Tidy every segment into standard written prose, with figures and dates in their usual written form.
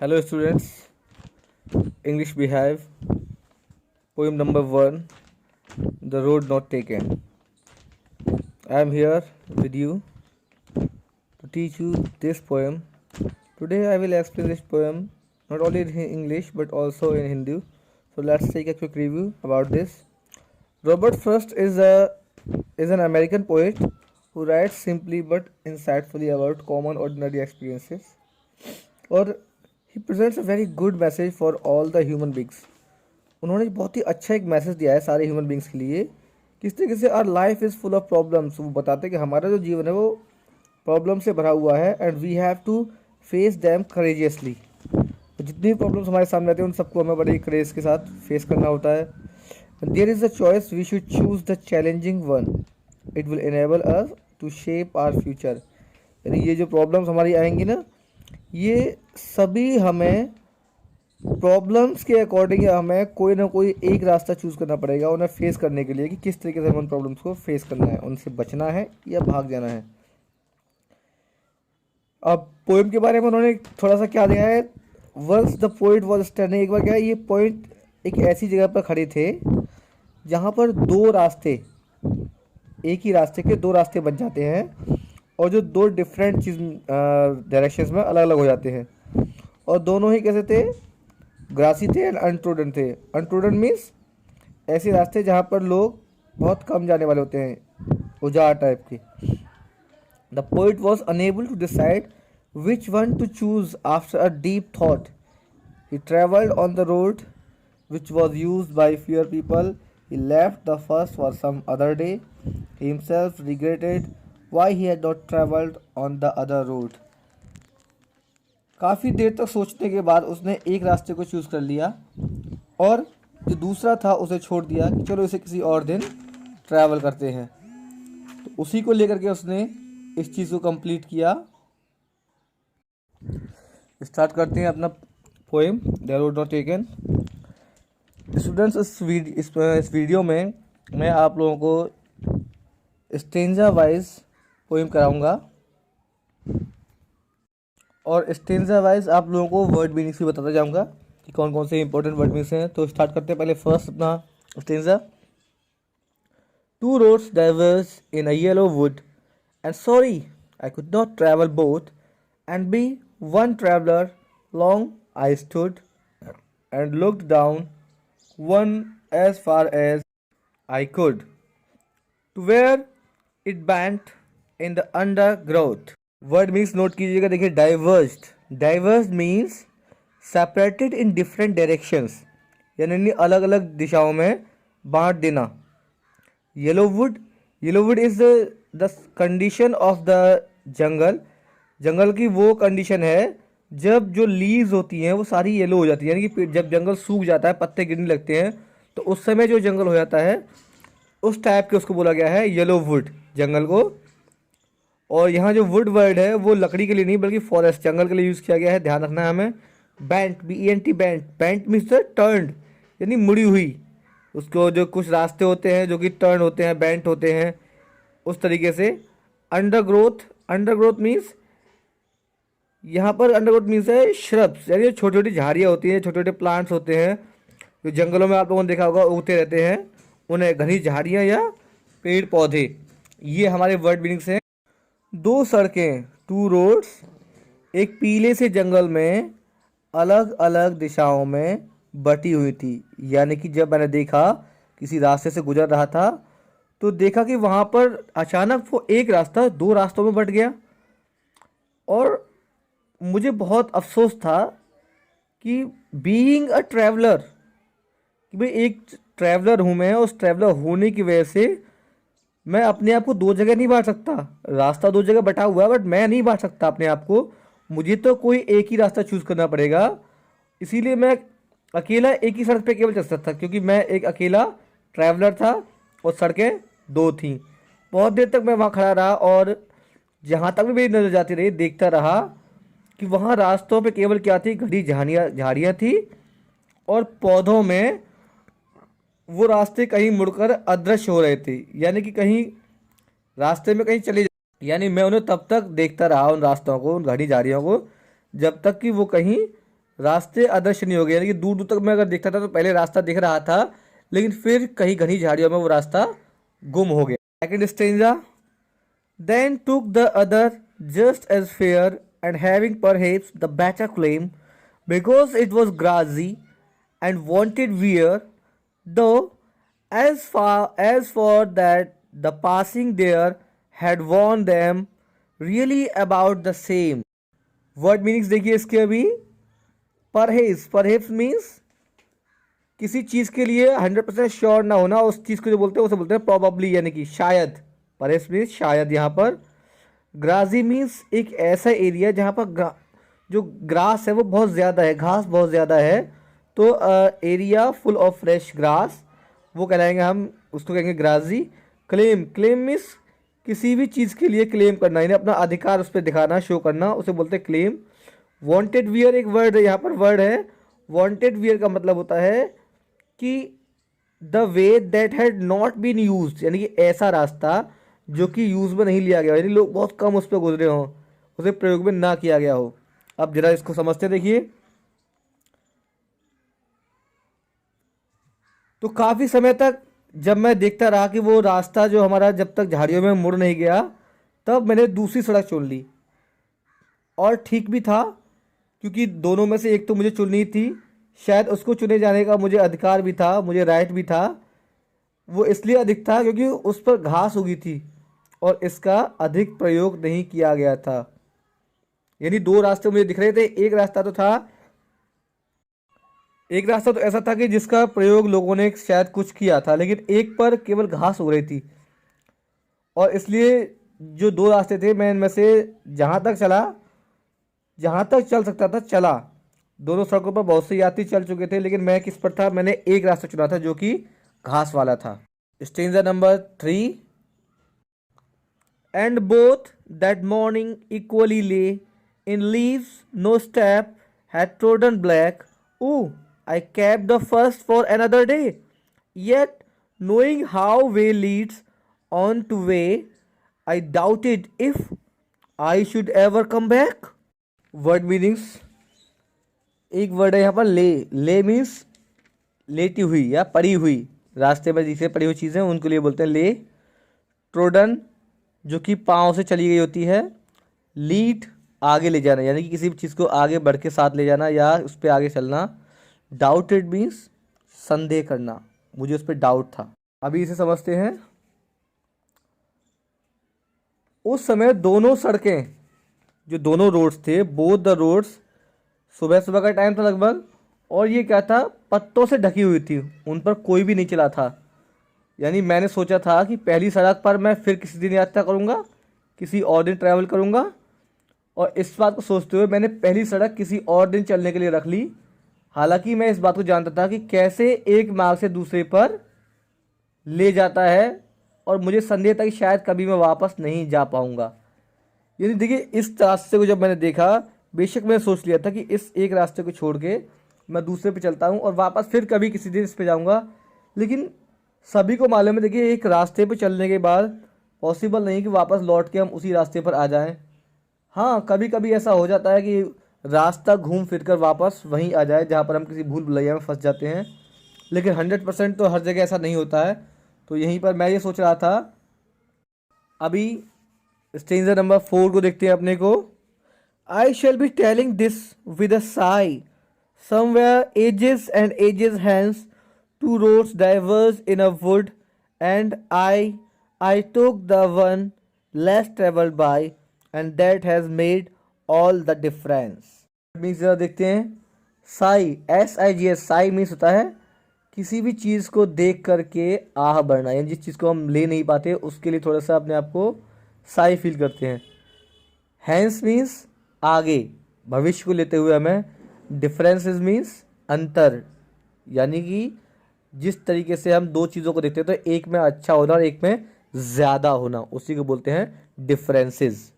Hello students, English Behave, poem number 1, The Road Not Taken. I am here with you to teach you this poem. Today I will explain this poem not only in English but also in Hindi. So let's take a quick review about this. Robert Frost is an American poet who writes simply but insightfully about common ordinary experiences. और he presents a very good message for all the human beings. उन्होंने बहुत ही अच्छा एक message दिया है सारे human beings के लिए। किस तरीके से our life is full of problems. वो बताते हैं कि हमारा जो जीवन है वो प्रॉब्लम से भरा हुआ है and we have to face them courageously. जितनी भी प्रॉब्लम्स हमारे सामने आती हैं उन सबको हमें बड़े करेज के साथ फेस करना होता है। There is a choice, we should choose the challenging one, it will enable us to shape our future. यानी ये जो प्रॉब्लम्स हमारी आएंगी ना, ये सभी हमें प्रॉब्लम्स के अकॉर्डिंग हमें कोई ना कोई एक रास्ता चूज़ करना पड़ेगा उन्हें फेस करने के लिए कि किस तरीके से हमें उन प्रॉब्लम्स को फेस करना है, उनसे बचना है या भाग जाना है। अब पोएम के बारे में उन्होंने थोड़ा सा क्या दिया है। Once the poet was standing, एक बार क्या है, ये पॉइंट एक ऐसी जगह पर खड़े थे जहाँ पर दो रास्ते, एक ही रास्ते के दो रास्ते बन जाते हैं और जो दो डिफरेंट चीज़ डायरेक्शंस में अलग अलग हो जाते हैं। और दोनों ही कैसे थे, ग्रासी थे एंड अनट्रोडन थे। अनट्रोडन मीन्स ऐसे रास्ते जहाँ पर लोग बहुत कम जाने वाले होते हैं, उजाड़ टाइप के। The poet was unable to decide which one to choose after a deep thought. He travelled on the road which was used by fewer people. He left the first for some other day. He himself regretted why he had not travelled on the other road. काफ़ी देर तक सोचने के बाद उसने एक रास्ते को choose कर लिया और जो दूसरा था उसे छोड़ दिया कि चलो इसे किसी और दिन ट्रैवल करते हैं। तो उसी को लेकर के उसने इस चीज़ को कंप्लीट किया। स्टार्ट करते हैं अपना poem the road not taken. Students, इस वीडियो में मैं आप लोगों को स्टेंजा वाइज पोएम कराऊंगा और स्टेंजा वाइज आप लोगों को वर्ड मीनिंग्स भी बताता जाऊंगा कि कौन कौन से इंपॉर्टेंट वर्ड मीनिंग्स हैं। तो स्टार्ट करते हैं पहले फर्स्ट अपना stanza. Two roads diverge in a yellow wood and sorry I could not travel both and be one traveller long I stood and looked down one as far as I could, to where it bent in the undergrowth. Word means note कीजिएगा। देखिए, diverged, diverged means separated in different directions, यानी अलग अलग दिशाओं में बांट देना। Yellowwood, yellowwood is the condition of the jungle. जंगल की वो कंडीशन है जब जो लीव्स होती हैं वो सारी येलो हो जाती है, यानी कि जब जंगल सूख जाता है, पत्ते गिरने लगते हैं, तो उस समय जो जंगल हो जाता है उस टाइप के उसको बोला गया है येलो वुड, जंगल को। और यहाँ जो वुड वर्ड है वो लकड़ी के लिए नहीं बल्कि फॉरेस्ट, जंगल के लिए यूज़ किया गया है, ध्यान रखना है हमें। Bent, BENT, bent, bent means turned, यानी मुड़ी हुई। उसको जो कुछ रास्ते होते हैं जो कि टर्न होते हैं, बेंट होते हैं, उस तरीके से। अंडरग्रोथ, अंडरग्रोथ मीन्स यहाँ पर अंडरग्रोथ मीन्स है श्रब्स, यानी छोटी छोटी झाड़ियाँ होती हैं, छोटे छोटे प्लांट्स होते हैं जो जंगलों में आप लोगों ने देखा होगा उगते रहते हैं, उन्हें घनी झाड़ियाँ या पेड़ पौधे। ये हमारे वर्ड मीनिंग्स हैं। दो सड़कें, टू रोड्स, एक पीले से जंगल में अलग अलग दिशाओं में बटी हुई थी। यानी कि जब मैंने देखा, किसी रास्ते से गुजर रहा था तो देखा कि वहाँ पर अचानक वो एक रास्ता दो रास्तों में बट गया। और मुझे बहुत अफसोस था कि बीइंग अ ट्रैवलर, कि भाई एक ट्रैवलर हूँ मैं, उस ट्रैवलर होने की वजह से मैं अपने आप को दो जगह नहीं बांट सकता। रास्ता दो जगह बटा हुआ है बट मैं नहीं बांट सकता अपने आप को, मुझे तो कोई एक ही रास्ता चूज़ करना पड़ेगा। इसीलिए मैं अकेला एक ही सड़क पे केवल चल सकता था, क्योंकि मैं एक अकेला ट्रैवलर था और सड़कें दो थीं। बहुत देर तक मैं वहाँ खड़ा रहा और जहाँ तक भी मेरी नज़र जाती रही देखता रहा कि वहाँ रास्तों पे केवल क्या थी, घनी झाड़ियाँ थी और पौधों में वो रास्ते कहीं मुड़कर अदृश्य हो रहे थे, यानी कि कहीं रास्ते में कहीं चले, यानी मैं उन्हें तब तक देखता रहा, उन रास्तों को, उन घनी झाड़ियों को, जब तक कि वो कहीं रास्ते अदृश्य नहीं हो गए, यानी कि दूर दूर तक मैं अगर देखता था तो पहले रास्ता दिख रहा था, लेकिन फिर कहीं घनी झाड़ियों में वो रास्ता गुम हो गया। Second stanza, then took the other just as fair and having perhaps the better claim because it was grassy and wanted wear, though as for that the passing there had warned them really about the same. Word meanings देखिए इसके अभी। Perhaps means किसी चीज़ के लिए 100% sure ना होना, उस चीज़ को जो बोलते हैं उसे बोलते हैं प्रॉबली, यानी कि शायद। परहेप्स मीन्स शायद यहाँ पर। ग्राजी मीन्स एक ऐसा एरिया जहाँ पर जो ग्रास है वो बहुत ज़्यादा है, घास बहुत ज़्यादा है, तो area full of fresh grass, वो कहलाएंगे हम, उसको कहेंगे ग्राजी। क्लेम मीन्स किसी भी चीज़ के लिए क्लेम करना, यानी अपना अधिकार उस पर दिखाना, शो करना, उसे बोलते हैं क्लेम। वांटेड वियर एक वर्ड है, यहाँ पर वर्ड है। वांटेड वियर का मतलब होता है कि the way that had not been used, यानी कि ऐसा रास्ता जो कि यूज़ में नहीं लिया गया, यानी लोग बहुत कम उस पर गुजरे हों, उसे प्रयोग में ना किया गया हो। अब जरा इसको समझते देखिए। तो काफ़ी समय तक जब मैं देखता रहा कि वो रास्ता जो हमारा जब तक झाड़ियों में मुड़ नहीं गया, तब मैंने दूसरी सड़क चुन ली, और ठीक भी था, क्योंकि दोनों में से एक तो मुझे चुननी थी। शायद उसको चुने जाने का मुझे अधिकार भी था, मुझे राइट भी था। वो इसलिए अधिक था क्योंकि उस पर घास उगी थी और इसका अधिक प्रयोग नहीं किया गया था। यानी दो रास्ते मुझे दिख रहे थे। एक रास्ता तो ऐसा था कि जिसका प्रयोग लोगों ने शायद कुछ किया था, लेकिन एक पर केवल घास हो रही थी, और इसलिए जो दो रास्ते थे मैं इनमें से जहाँ तक चल सकता था चला। दोनों सड़कों पर बहुत से यात्री चल चुके थे, लेकिन मैं किस पर था, मैंने एक रास्ता चुना था जो कि घास वाला था। Stanza number 3, and both that morning equally lay in leaves no step had trodden black, oh I kept the first for another day, yet knowing how way leads on to way, I doubted if I should ever come back. Word meanings, एक word है यहाँ पर ले means लेटी हुई या पड़ी हुई, रास्ते में जिसे पड़ी हुई चीज़ें उनके लिए बोलते हैं ले। ट्रोडन जो कि पाँव से चली गई होती है। लीड आगे ले जाना, यानी कि किसी भी चीज़ को आगे बढ़ के साथ ले जाना या उस पर आगे चलना। डाउटेड मीन्स संदेह करना, मुझे उस पर डाउट था। अभी इसे समझते हैं। उस समय दोनों सड़कें, जो दोनों रोड्स थे, बोथ द रोड्स, सुबह सुबह का टाइम था लगभग, और ये क्या था, पत्तों से ढकी हुई थी, उन पर कोई भी नहीं चला था। यानी मैंने सोचा था कि पहली सड़क पर मैं फिर किसी दिन यात्रा करूँगा, किसी और दिन ट्रैवल करूँगा, और इस बात को सोचते हुए मैंने पहली सड़क किसी और दिन चलने के लिए रख ली। हालांकि मैं इस बात को जानता था कि कैसे एक मार्ग से दूसरे पर ले जाता है, और मुझे संदेह था कि शायद कभी मैं वापस नहीं जा पाऊंगा। यानी देखिए, इस रास्ते को जब मैंने देखा, बेशक मैंने सोच लिया था कि इस एक रास्ते को छोड़ के मैं दूसरे पे चलता हूं और वापस फिर कभी किसी दिन इस पे जाऊंगा, लेकिन सभी को मालूम है, देखिए, एक रास्ते पे चलने के बाद पॉसिबल नहीं कि वापस लौट के हम उसी रास्ते पर आ जाएं। हाँ, कभी कभी ऐसा हो जाता है कि रास्ता घूम फिर कर वापस वहीं आ जाए जहाँ पर हम किसी भूल भुलैया में फंस जाते हैं, लेकिन 100% तो हर जगह ऐसा नहीं होता है। तो यहीं पर मैं ये सोच रहा था। अभी स्टेंजा नंबर 4 को देखते हैं अपने को। I shall be telling this with a sigh, somewhere ages and ages hence, two roads diverged in a wood, and I took the one less travelled by, and that has made all the difference. Means जरा देखते हैं। Sai, SIGS, Sai means होता है किसी भी चीज़ को देख करके आह भरना, यानी जिस चीज़ को हम ले नहीं पाते उसके लिए थोड़ा सा अपने आप को साई फील करते हैं। हैंस मीन्स आगे, भविष्य को लेते हुए हमें। डिफरेंसेस मीन्स अंतर, यानी कि जिस तरीके से हम दो चीज़ों को देखते हैं तो एक में अच्छा होना और एक में ज़्यादा होना, उसी को बोलते हैं डिफरेंसेस।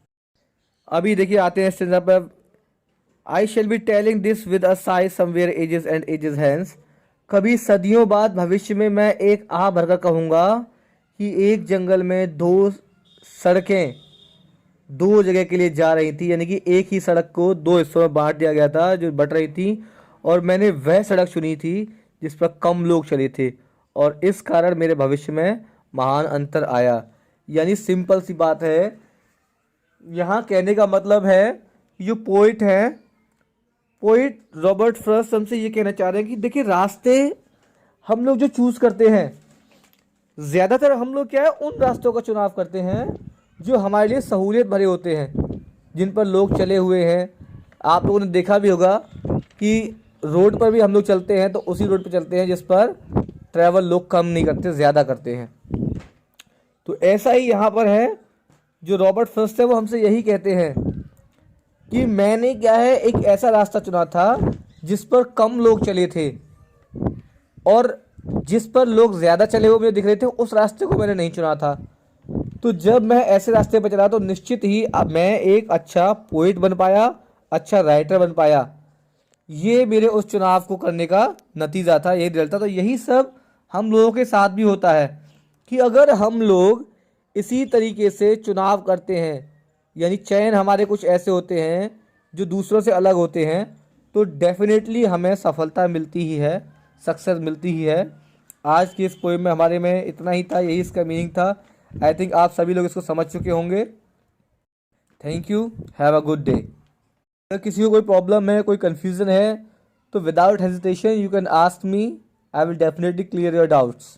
अभी देखिए आते हैं स्टेंजा पर। I shall be telling this with a sigh, somewhere ages and ages hence, कभी सदियों बाद भविष्य में मैं एक आह भरकर कहूँगा कि एक जंगल में दो सड़कें दो जगह के लिए जा रही थी, यानी कि एक ही सड़क को दो हिस्सों में बांट दिया गया था जो बट रही थी, और मैंने वह सड़क चुनी थी जिस पर कम लोग चले थे, और इस कारण मेरे भविष्य में महान अंतर आया। यानी सिंपल सी बात है, यहाँ कहने का मतलब है जो पोइट है, पोइट रॉबर्ट फ्रॉस्ट हमसे ये कहना चाह रहे हैं कि देखिए रास्ते हम लोग जो चूज करते हैं, ज़्यादातर हम लोग क्या है उन रास्तों का चुनाव करते हैं जो हमारे लिए सहूलियत भरे होते हैं, जिन पर लोग चले हुए हैं। आप लोगों ने देखा भी होगा कि रोड पर भी हम लोग चलते हैं तो उसी रोड पर चलते हैं जिस पर ट्रैवल लोग कम नहीं करते, ज़्यादा करते हैं। तो ऐसा ही यहाँ पर है, जो रॉबर्ट फ्रॉस्ट है वो हमसे यही कहते हैं कि मैंने क्या है एक ऐसा रास्ता चुना था जिस पर कम लोग चले थे, और जिस पर लोग ज़्यादा चले हुए मुझे दिख रहे थे उस रास्ते को मैंने नहीं चुना था। तो जब मैं ऐसे रास्ते पर चला तो निश्चित ही अब मैं एक अच्छा पोइट बन पाया, अच्छा राइटर बन पाया। ये मेरे उस चुनाव को करने का नतीजा था, यही रिजल्ट था। तो यही सब हम लोगों के साथ भी होता है कि अगर हम लोग इसी तरीके से चुनाव करते हैं, यानी चयन हमारे कुछ ऐसे होते हैं जो दूसरों से अलग होते हैं, तो डेफिनेटली हमें सफलता मिलती ही है, सक्सेस मिलती ही है। आज की इस पोएम में हमारे में इतना ही था, यही इसका मीनिंग था। आई थिंक आप सभी लोग इसको समझ चुके होंगे। Thank you, have a good day. अगर किसी को कोई प्रॉब्लम है, कोई कन्फ्यूज़न है, तो without hesitation you can ask me, I will definitely clear your doubts.